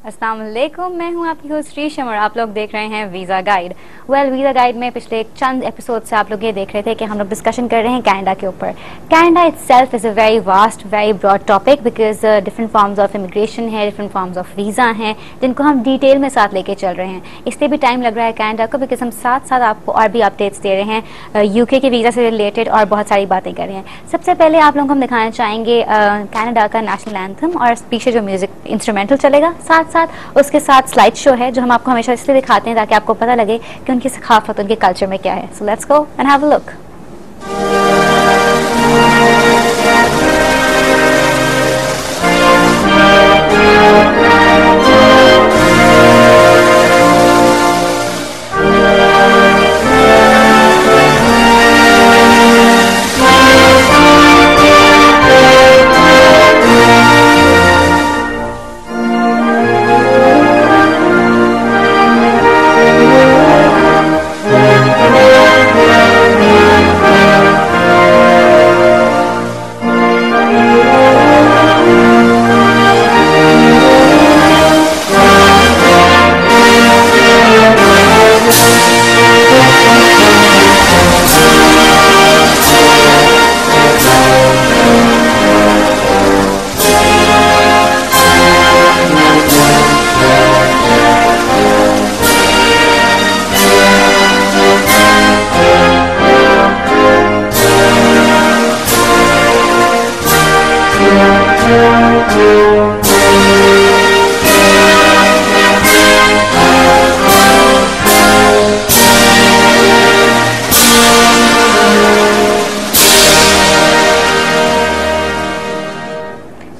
अस्सलाम वालेकुम, मैं हूं आपकी होस्ट रीशम और आप लोग देख रहे हैं वीज़ा गाइड। वीज़ा गाइड में पिछले चंद एपिसोड से आप लोग ये देख रहे थे कि हम लोग डिस्कशन कर रहे हैं कनाडा के ऊपर। Canada itself is a very vast, very broad topic because different forms of immigration है, डिफरेंट फॉर्म्स ऑफ वीज़ा हैं जिनको हम डिटेल में साथ लेके चल रहे हैं। इसलिए भी टाइम लग रहा है कनाडा को बिकॉज हम साथ साथ आपको और भी अपडेट्स दे रहे हैं यूके के वीज़ा से रिलेटेड और बहुत सारी बातें कर रहे हैं। सबसे पहले आप लोगों को हम दिखाना चाहेंगे कनाडा का नेशनल एंथम और पीछे जो म्यूजिक इंस्ट्रूमेंटल चलेगा, साथ साथ उसके साथ स्लाइड शो है जो हम आपको हमेशा इसलिए दिखाते हैं ताकि आपको पता लगे कि उनकी सकाफत, उनके कल्चर में क्या है। So let's go and have a look.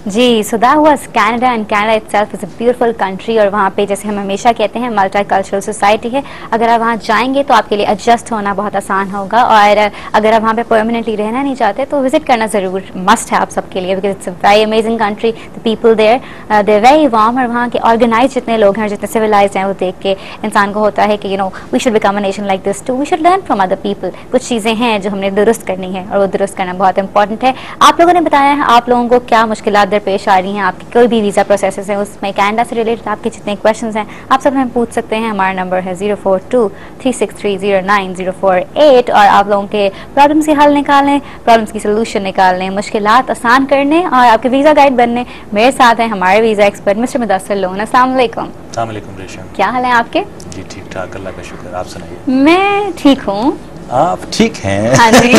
जी, so that was Canada and Canada itself is a beautiful country और वहाँ पे जैसे हम हमेशा कहते हैं मल्टी कल्चरल सोसाइटी है। अगर आप वहाँ जाएंगे तो आपके लिए एडजस्ट होना बहुत आसान होगा और अगर आप वहाँ पे परमानेंटली रहना नहीं चाहते तो विजिट करना ज़रूर मस्ट है आप सबके लिए because it's a very amazing country. The people there they very warm और वहाँ के ऑर्गेनाइज जितने लोग हैं, जितने सिविलाइज्ड हैं, वो देख के इंसान को होता है कि we should become a nation like this too, we should learn from other people. कुछ चीज़ें हैं जो हमने दुरुस्त करनी है और वो दुरुस्त करना बहुत इंपॉर्टेंट है। आप लोगों ने बताया है आप लोगों को क्या मुश्किलात दरपेश आ रही हैं, आपकी कोई भी वीज़ा प्रोसेसेस हैं उसमें कनाडा से रिलेटेड आपके जितने क्वेश्चंस हैं आप सब हमें पूछ सकते हैं। हमारा नंबर है 0423630948 और आप लोगों के प्रॉब्लम्स के हल निकालने, प्रॉब्लम्स की सोल्यूशन निकालने, मुश्किलात आसान करने और आपके वीज़ा गाइड बनने मेरे साथ हैं हमारे visa expert mister Mudassir loan. अस्सलाम वालेकुम। अस्सलाम वालेकुम रेशम, क्या हाल है आपके? जी ठीक ठाक, अल्लाह का शुक्र। आप सुनाइए। मैं ठीक हूँ। आप ठीक हैं? हाँ जी।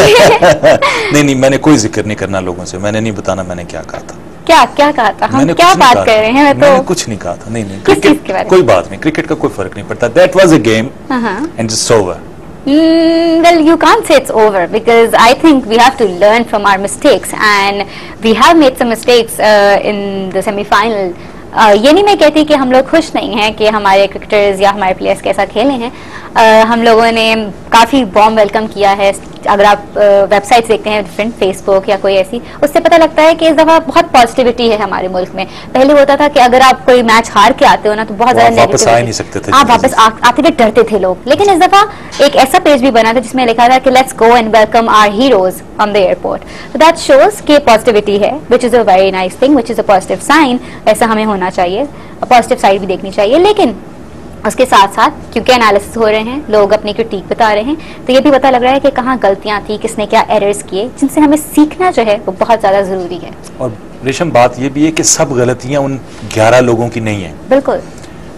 नहीं, मैंने कोई जिक्र नहीं करना लोगों से, मैंने नहीं बताना मैंने क्या कहा था। क्या कहा था? हम क्या बात कर रहे हैं? मैंने कुछ नहीं कहा था। नहीं, क्रिकेट कोई बात नहीं, क्रिकेट का कोई फर्क नहीं पड़ता। That was a game and it's over. Well, you can't say it's over because I think we have to learn from our mistakes and we have made some mistakes in the semi-final. ये नहीं मैं कहती कि हम लोग खुश नहीं हैं कि हमारे क्रिकेटर्स या हमारे प्लेयर्स कैसा खेले हैं। हम लोगों ने काफ़ी वार्म वेलकम किया है। अगर आप वेबसाइट्स देखते हैं डिफरेंट, फेसबुक या कोई ऐसी, उससे पता लगता है कि इस दफ़ा बहुत पॉजिटिविटी है हमारे मुल्क में। पहले होता था कि अगर आप कोई मैच हार के आते हो ना तो बहुत ज़्यादा वापस आ नहीं सकते थे, आप वापस आते हुए डरते थे लोग। लेकिन इस दफ़ा एक ऐसा पेज भी बना था जिसमें लिखा था कि let's go and welcome our heroes on the airport. तो दैट शोज कि पॉजिटिविटी है, which is a very nice thing, which is a positive sign. ऐसा हमें होना चाहिए, पॉजिटिव साइड भी देखनी चाहिए। लेकिन उसके साथ साथ क्योंकि एनालिसिस हो रहे हैं, लोग अपनी क्रिटिक बता रहे हैं, तो ये भी पता लग रहा है कि कहाँ गलतियां थी, किसने क्या एरर्स किए, जिनसे हमें सीखना जो है वो बहुत ज़्यादा ज़रूरी है। और रेशम बात ये भी है कि सब गलतियां उन 11 लोगों की नहीं है, बिल्कुल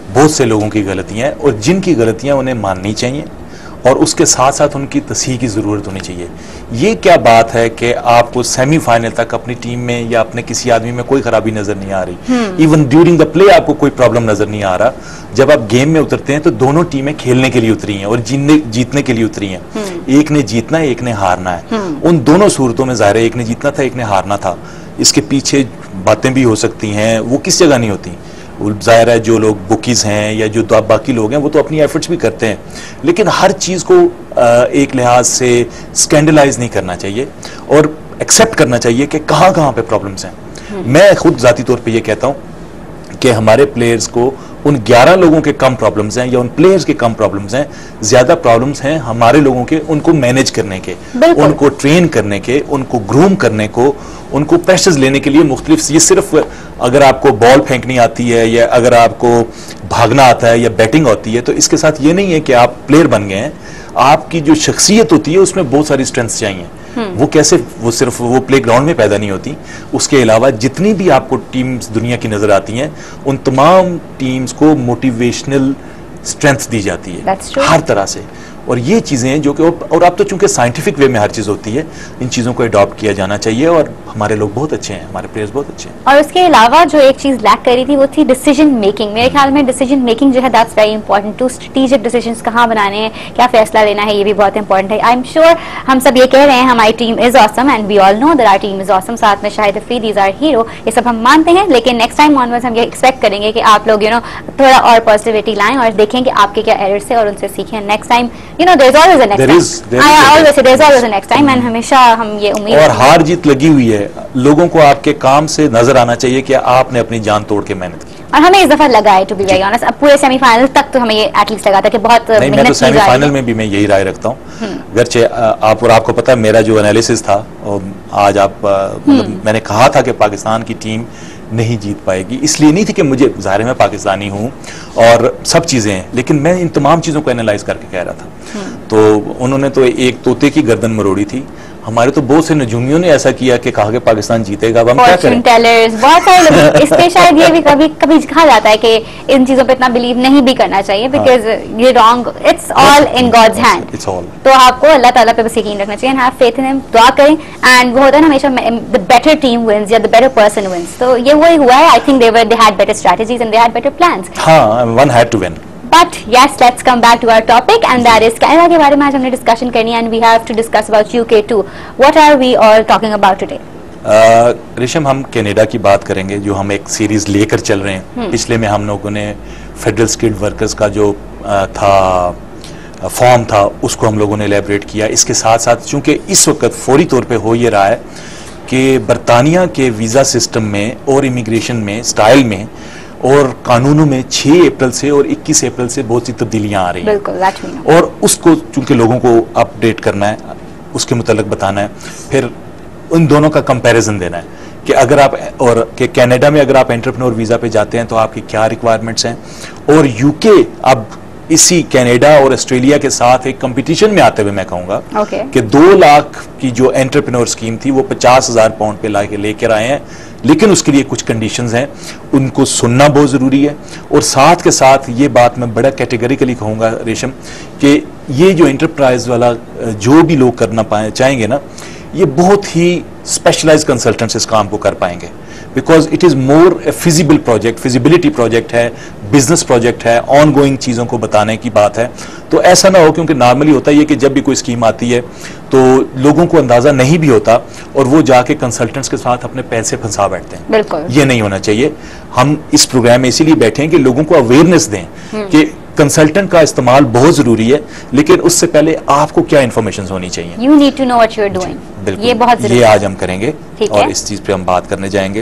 बहुत से लोगों की गलतियां हैं और जिनकी गलतियां उन्हें माननी चाहिए और उसके साथ साथ उनकी तस्हीह की ज़रूरत होनी चाहिए। ये क्या बात है कि आपको सेमीफाइनल तक अपनी टीम में या अपने किसी आदमी में कोई खराबी नज़र नहीं आ रही, इवन ड्यूरिंग द प्ले आपको कोई प्रॉब्लम नज़र नहीं आ रहा। जब आप गेम में उतरते हैं तो दोनों टीमें खेलने के लिए उतरी हैं और जीतने के लिए उतरी हैं। एक ने जीतना है, एक ने हारना है। उन दोनों सूरतों में ज़ाहिर है एक ने जीतना था, एक ने हारना था। इसके पीछे बातें भी हो सकती हैं, वो किस जगह नहीं होती। ज़ाहिर है जो लोग बुकीज हैं या जो बाकी लोग हैं वो तो अपनी एफर्ट्स भी करते हैं, लेकिन हर चीज़ को एक लिहाज से स्कैंडलाइज नहीं करना चाहिए और एक्सेप्ट करना चाहिए कि कहाँ कहाँ पे प्रॉब्लम्स हैं। मैं खुद ज़ाती तौर पे ये कहता हूँ कि हमारे प्लेयर्स को उन 11 लोगों के कम प्रॉब्लम्स हैं या उन प्लेयर्स के कम प्रॉब्लम्स हैं, ज्यादा प्रॉब्लम्स हैं हमारे लोगों के, उनको मैनेज करने के, उनको ट्रेन करने के, उनको ग्रूम करने को, उनको प्रेशर्स लेने के लिए मुख्तलिफ। ये सिर्फ अगर आपको बॉल फेंकनी आती है या अगर आपको भागना आता है या बैटिंग होती है, तो इसके साथ ये नहीं है कि आप प्लेयर बन गए हैं। आपकी जो शख्सियत होती है उसमें बहुत सारी स्ट्रेंथ्स चाहिए। वो कैसे, वो सिर्फ वो प्ले ग्राउंड में पैदा नहीं होती, उसके अलावा जितनी भी आपको टीम्स दुनिया की नजर आती हैं उन तमाम टीम्स को मोटिवेशनल स्ट्रेंथ दी जाती है हर तरह से। और ये चीजें जो कि, और अब तो चूंकि साइंटिफिक वे में हर चीज होती है, इन चीजों को अडॉप्ट किया जाना चाहिए। और हमारे लोग बहुत अच्छे हैं, हमारे प्लेयर्स बहुत अच्छे हैं। और उसके अलावा जो एक चीज लैक करी थी वो थी डिसीजन मेकिंग। मेरे ख्याल में डिसीजन मेकिंग जो है that's very important to strategic decisions, कहाँ बनाने हैं, क्या फैसला लेना है, ये भी बहुत इंपॉर्टेंट है। आई एम श्योर हम सब ये कह रहे हैं हमारी team is awesome and we all know that our team is awesome. साथ में Shahid Hafeez is our hero, ये सब हम मानते हैं। लेकिन नेक्स्ट टाइम ऑनवर्ड्स हम ये एक्सपेक्ट करेंगे कि आप लोग थोड़ा और पॉजिटिविटी लाएं और देखें कि आपके क्या एरर्स थे और उनसे सीखें। Next time there is always हमेशा हम ये उम्मीद, और हार जीत लगी हुई है, लोगों को आपके काम से नजर आना चाहिए कि आपने अपनी जान तोड़ के मेहनत की। और हमें इस दफा लगा है, टू बी वेरी ऑनेस्ट, अब पूरे सेमीफाइनल तक तो हमें ये एटलीस्ट लगा था कि बहुत नहीं, मैं तो सेमीफाइनल में भी मैं यही राय रखता हूँ। अगरचे आप और आपको पता है मेरा जो एनालिसिस था, और आज आप मतलब मैंने कहा था कि पाकिस्तान की टीम नहीं जीत पाएगी, इसलिए नहीं थी कि मुझे, ज़ाहिर है मैं पाकिस्तानी हूँ और सब चीज़ें हैं, लेकिन मैं इन तमाम चीज़ों को एनालाइज करके कह रहा था। तो उन्होंने तो एक तोते की गर्दन मरोड़ी थी, हमारे तो बहुत से नजूमियों ने ऐसा किया कि कहा कि पाकिस्तान जीतेगा। अब हम क्या करें? बहुत सारे लोग इस पे शायद ये भी कभी कभी कहा जाता है कि इन चीजों पे इतना बिलीव नहीं भी करना चाहिए, बिकॉज ये wrong, it's all in God's hand. तो आपको अल्लाह ताला पे बस यकीन रखना चाहिए and have faith in him, दुआ करें। एंड वो होता है ना हमेशा, द बेटर टीम विंस या द बेटर पर्सन विंस। तो ये वही हुआ है। I think they had better strategies and they had better plans. हां, one had to win. But yes, let's come back to our topic, and that is Canada के बारे में आज हमने डिस्कशन करनी है, and we have to discuss about UK too. What are we all talking about today? रेशम, हम Canada की बात करेंगे, जो हम एक सीरीज लेकर चल रहे हैं। पिछले में हम लोगों ने फेडरल स्किल्ड वर्कर्स का जो फॉर्म था उसको हम लोगों ने एलेबरेट किया। इसके साथ साथ चूंकि इस वक्त फौरी तौर पे हो ये रहा है कि बरतानिया के वीज़ा सिस्टम में और इमिग्रेशन में स्टाइल में और कानूनों में 6 अप्रैल से और 21 अप्रैल से बहुत सी तब्दीलियां आ रही हैं। बिल्कुल, और उसको चूंकि लोगों को अपडेट करना है, उसके मुतालिक बताना है, फिर उन दोनों का कंपैरिजन देना है कि अगर आप, और कि कनाडा में अगर आप एंटरप्रेन्योर वीज़ा पे जाते हैं तो आपकी क्या रिक्वायरमेंट्स हैं, और यूके अब इसी कनाडा और ऑस्ट्रेलिया के साथ एक कंपटीशन में आते हुए मैं कहूँगा कि 2 लाख की जो एंटरप्रेन्योर स्कीम थी वो 50,000 पाउंड पे लाके लेकर आए हैं। लेकिन उसके लिए कुछ कंडीशंस हैं, उनको सुनना बहुत ज़रूरी है। और साथ के साथ ये बात मैं बड़ा कैटेगरिकली कहूँगा रेशम, कि ये जो एंटरप्राइज वाला जो भी लोग करना चाहेंगे ना, ये बहुत ही स्पेशलाइज कंसल्टेंट्स इस काम को कर पाएंगे, because it is more A feasible project, feasibility project है, बिजनेस प्रोजेक्ट है, ऑन गोइंग चीज़ों को बताने की बात है। तो ऐसा ना हो, क्योंकि नॉर्मली होता है कि जब भी कोई स्कीम आती है तो लोगों को अंदाज़ा नहीं भी होता और वो जाके कंसल्टेंट्स के साथ अपने पैसे फंसा बैठते हैं। बिल्कुल, ये नहीं होना चाहिए। हम इस प्रोग्राम में इसीलिए बैठे हैं कि लोगों को अवेयरनेस दें कि कंसल्टेंट का इस्तेमाल बहुत जरूरी है, लेकिन उससे पहले आपको क्या इन्फॉर्मेशन होनी चाहिए। You need to know what you're doing. बिल्कुल, ये बहुत जरूरी ये है। आज हम करेंगे और इस चीज पे हम बात करने जाएंगे।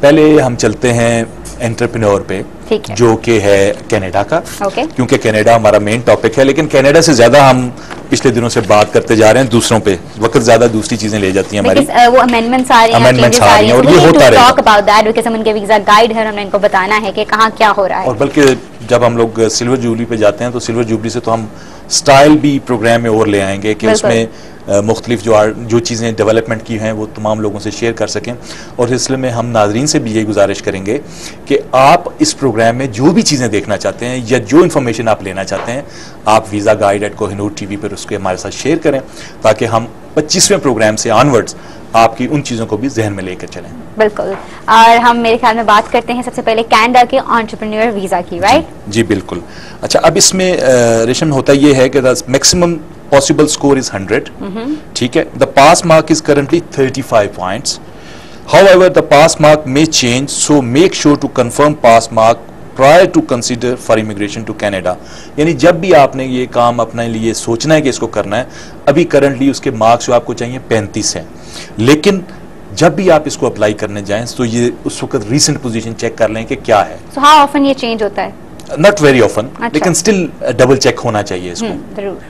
पहले हम चलते हैं एंटरप्रेन्योर पे, जो कि है कनाडा का, क्योंकि कनाडा हमारा मेन टॉपिक है। लेकिन कनाडा से ज्यादा हम पिछले दिनों से बात करते जा रहे हैं दूसरों पे, वक्त ज्यादा दूसरी चीजें ले जाती हैं हमारी, वो अमेंडमेंट्स आ रही हैं और ये होता रहेगा। टॉक अबाउट दैट बिकॉज़ हम उनके वीजा गाइड है और हमने इनको बताना है कि कहाँ क्या हो रहा है। और बल्कि जब हम लोग सिल्वर जुबली पे जाते हैं तो सिल्वर जुबली से तो हम स्टाइल भी प्रोग्राम में और ले आएंगे कि उसमें मुख्तलिफ जो चीज़ें डेवलपमेंट की हैं वो तमाम लोगों से शेयर कर सकें। और इसलिए में हम नाजरीन से भी यही गुजारिश करेंगे कि आप इस प्रोग्राम में जो भी चीज़ें देखना चाहते हैं या जो इन्फॉर्मेशन आप लेना चाहते हैं, आप वीज़ा गाइड @कोहिनूर TV पर उसके हमारे साथ शेयर करें, ताकि हम 25वें प्रोग्राम से ऑनवर्ड्स आपकी उन चीज़ों को भी जहन में लेकर चलें। बिल्कुल, और हम मेरे ख्याल में बात करते हैं सबसे पहले कनाडा के एंटरप्रेन्योर वीज़ा की, राइट? जी बिल्कुल। अच्छा, अब इसमें रेशम होता ये है कि the maximum possible score is 100. ठीक है, the pass mark is currently 35 points. However, the pass mark may change, so make sure to confirm pass mark prior to consider for immigration to Canada. यानी जब भी आपने ये काम अपने लिए सोचना है कि इसको करना है, अभी करंटली उसके मार्क्स जो आपको चाहिए 35 हैं, लेकिन जब भी आप इसको अप्लाई करने जाएं तो ये उस वक्त रीसेंट पोजीशन चेक कर लें कि क्या है। So how often ये चेंज होता है? नॉट वेरी ऑफन, लेकिन स्टिल डबल चेक होना चाहिए इसको। जरूर।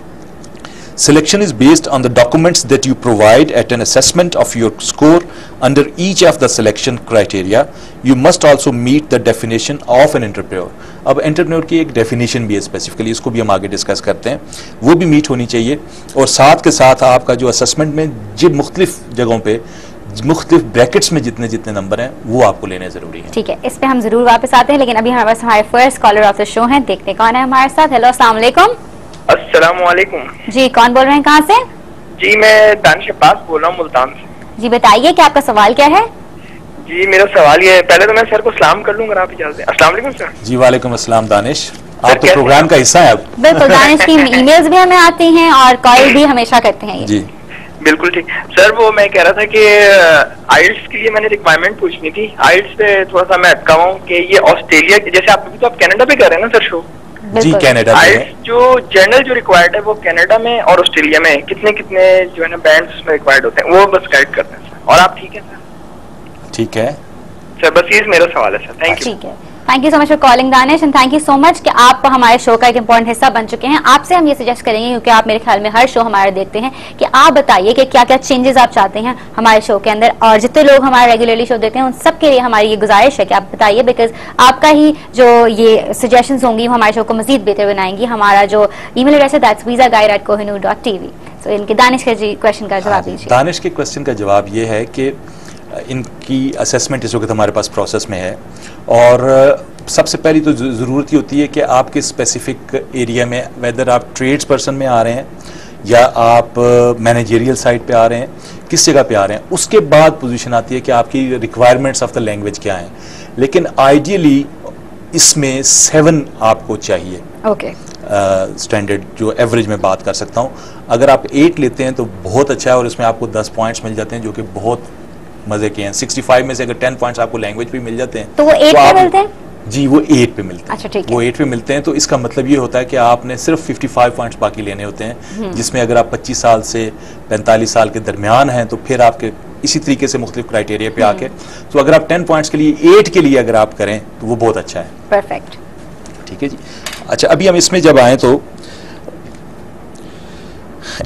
Selection is based on the documents that you provide at an assessment of your score under each of the selection criteria. You must also meet the definition of an entrepreneur. अब entrepreneur की एक definition भी है specifically, इसको भी हम आगे discuss करते हैं, वो भी मीट होनी चाहिए। और साथ के साथ आपका जो असेसमेंट में जिन मुख्तलिफ जगहों पे मुख्तलिफ ब्रैकेट्स में जितने जितने नंबर हैं वो आपको लेने जरूरी है। ठीक है, इस पे हम जरूर वापस आते हैं, लेकिन अभी हमारे पास हमारे first caller of the show हैं, देखते कौन है हमारे साथ। हेलो, अस्सलाम वालेकुम। अस्सलामुअलैकुम जी, कौन बोल रहे हैं, कहाँ से? जी, मैं दानिश अब्बास बोल रहा हूँ मुल्तान से। जी बताइए कि आपका सवाल क्या है? जी, मेरा सवाल ये है, पहले तो मैं सर को सलाम कर लूंगा, आप इजाजत दें। अस्सलाम वालेकुम सर। जी वालेकुम अस्सलाम दानिश, आप तो प्रोग्राम का हिस्सा है अब। बिल्कुल, दानिश की ईमेल्स भी हमें आती हैं और कॉल भी हमेशा करते हैं ये। जी बिल्कुल ठीक सर। वो मैं कह रहा था कि आइल्स के लिए मैंने रिक्वायरमेंट पूछनी थी। आइल्स पे थोड़ा सा मैं अटका हूँ कि ये ऑस्ट्रेलिया, जैसे आप तो आप कनाडा पे कर रहे हैं ना सर शो? जी कनाडा में जो जनरल जो रिक्वायर्ड है वो कनाडा में और ऑस्ट्रेलिया में कितने कितने जो है ना बैंड्स उसमें रिक्वायर्ड होते हैं, वो बस गाइड करते हैं सर। और आप ठीक है सर? ठीक है सर, बस ये मेरा सवाल है सर। Thank you. ठीक है, thank you so much for calling Danish and thank you so much कि आप हमारे शो का एक इंपॉर्टेंट हिस्सा बन चुके हैं। आपसे हम ये सजेस्ट करेंगे, क्योंकि आप मेरे ख्याल में हर शो हमारे देखते हैं, कि आप बताइए कि क्या क्या चेंजेस आप चाहते हैं हमारे शो के अंदर, और जितने लोग हमारे रेगुलरली शो देखते हैं उन सबके लिए हमारी ये गुजारिश है कि आप बताइए, बिकॉज आपका ही जो ये सजेशंस होंगी वो हमारे शो को मजीद बेहतर बनाएंगी। हमारा जो ईमेल एड्रेस है दैट्स visaguide@kohinoor.tv। सो इनके दानिश के क्वेश्चन का जवाब दीजिए। दानिश के क्वेश्चन का जवाब ये है कि इनकी असेसमेंट इस वक्त हमारे पास प्रोसेस में है, और सबसे पहली तो ज़रूरत ही होती है कि आपके स्पेसिफिक एरिया में, वेदर आप ट्रेड्स पर्सन में आ रहे हैं या आप मैनेजरियल साइड पे आ रहे हैं, किस जगह पे आ रहे हैं, उसके बाद पोजीशन आती है कि आपकी रिक्वायरमेंट्स ऑफ द लैंग्वेज क्या हैं। लेकिन आइडियली इसमें 7 आपको चाहिए। ओके, स्टैंडर्ड जो एवरेज में बात कर सकता हूँ। अगर आप 8 लेते हैं तो बहुत अच्छा है, और इसमें आपको 10 पॉइंट्स मिल जाते हैं जो कि बहुत मजे के हैं। 65 में से अगर 10 पॉइंट्स आपको लैंग्वेज पे मिल जाते हैं तो वो 8 पे मिलते हैं? जी, वो 8 पे मिलते हैं। अच्छा, ठीक है। वो 8 पे मिलते हैं, तो इसका मतलब ये होता है कि आपने सिर्फ 55 पॉइंट्स बाकी लेने होते हैं, जिसमें अगर आप 25 साल से 45 साल के दरमियान हैं तो फिर आपके इसी तरीके से मुख्तलिफ क्राइटेरिया पे आके, तो अगर आप 10 पॉइंट्स के लिए 8 के लिए अगर आप करें तो वो बहुत अच्छा है। परफेक्ट, ठीक है जी। अच्छा, अभी हम इसमें जब आए तो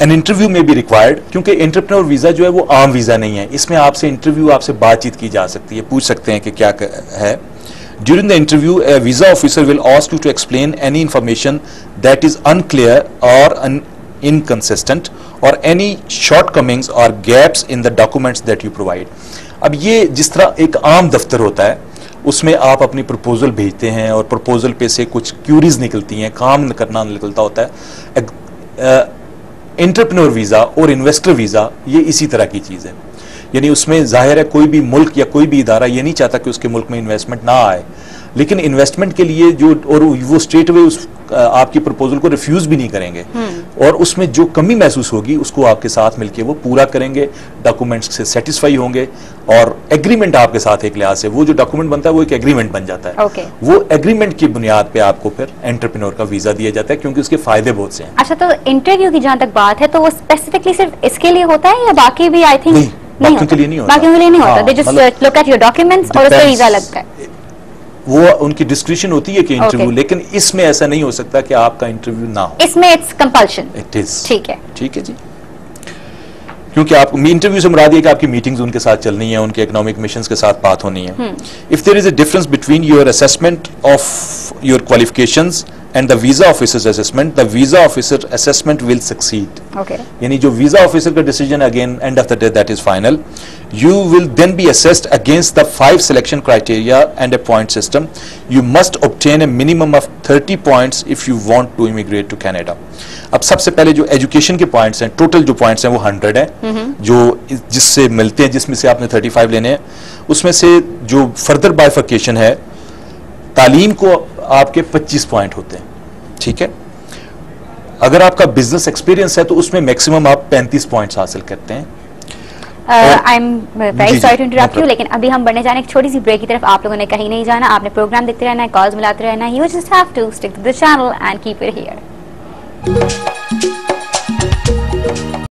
एन इंटरव्यू में भी रिक्वायर्ड, क्योंकि एंटरप्रेन्योर वीजा जो है वो आम वीजा नहीं है, इसमें आपसे इंटरव्यू, आपसे बातचीत की जा सकती है, पूछ सकते हैं कि क्या है। During the interview, a visa officer will ask you to explain any information that is unclear or inconsistent, or any shortcomings or gaps in the documents that you provide. अब ये जिस तरह एक आम दफ्तर होता है, उसमें आप अपनी प्रपोजल भेजते हैं और प्रपोजल पे से कुछ क्यूरीज निकलती हैं, काम करना निकलता होता है। एंटरप्रेन्योर वीज़ा और इन्वेस्टर वीज़ा ये इसी तरह की चीज़ है, यानी उसमें जाहिर है कोई भी मुल्क या कोई भी इदारा ये नहीं चाहता कि उसके मुल्क में इन्वेस्टमेंट ना आए, लेकिन इन्वेस्टमेंट के लिए जो, और वो स्ट्रेट अवे उस आपकी प्रपोजल को रिफ्यूज भी नहीं करेंगे, और उसमें जो कमी महसूस होगी उसको आपके साथ मिलके वो पूरा करेंगे, डॉक्यूमेंट्स से सेटिस्फाई होंगे, और एग्रीमेंट आपके साथ एक लिहाज से वो जो डॉक्यूमेंट बनता है वो एक एग्रीमेंट बन जाता है। वो एग्रीमेंट की बुनियाद पे आपको फिर एंटरप्रेन्योर का वीजा दिया जाता है, क्योंकि उसके फायदे बहुत से हैं। अच्छा, तो इंटरव्यू की जहां तक बात है तो वो स्पेसिफिकली सिर्फ इसके लिए होता है या बाकी भी? आई थिंक बाकियों के लिए नहीं होता। बाकियों के लिए नहीं होता, they just look at your documents और उसका वीजा लगता है। वो उनकी डिस्क्रिप्शन होती है कि इंटरव्यू, लेकिन इसमें ऐसा नहीं हो सकता कि आपका इंटरव्यू ना हो। इसमें इट्स कंपल्शन। It is. ठीक है, ठीक है जी, क्योंकि आप इंटरव्यू से मुराद है कि आपकी मीटिंग्स उनके साथ चलनी है, उनके इकोनॉमिक मिशंस के साथ बात होनी है। If there is a difference between your assessment of your qualifications and the visa officer's assessment, the visa officer assessment will succeed. Okay. यानी जो visa officer का decision again end of the day that is final. You will then be assessed against the 5 selection criteria and a point system. You must obtain a minimum of 30 points if you want to immigrate to Canada. अब सबसे पहले जो education के points हैं, total जो points हैं वो 100 है, जो जिससे मिलते हैं, जिसमें से आपने 35 लेने हैं। उसमें से जो फर्दर बाइफर्केशन है, तालीम को आपके 25 पॉइंट होते हैं, ठीक है। अगर आपका बिजनेस एक्सपीरियंस है तो उसमें मैक्सिमम आप 35 पॉइंट्स हासिल करते हैं। I am very sorry to interrupt you, लेकिन अभी हम बढ़ने जाने एक छोटी सी ब्रेक की तरफ। आप लोगों ने कहीं नहीं जाना, आपने प्रोग्राम देखते रहना है, कॉल्स मिलाते रहना है। You just have to stick to the channel and keep it here.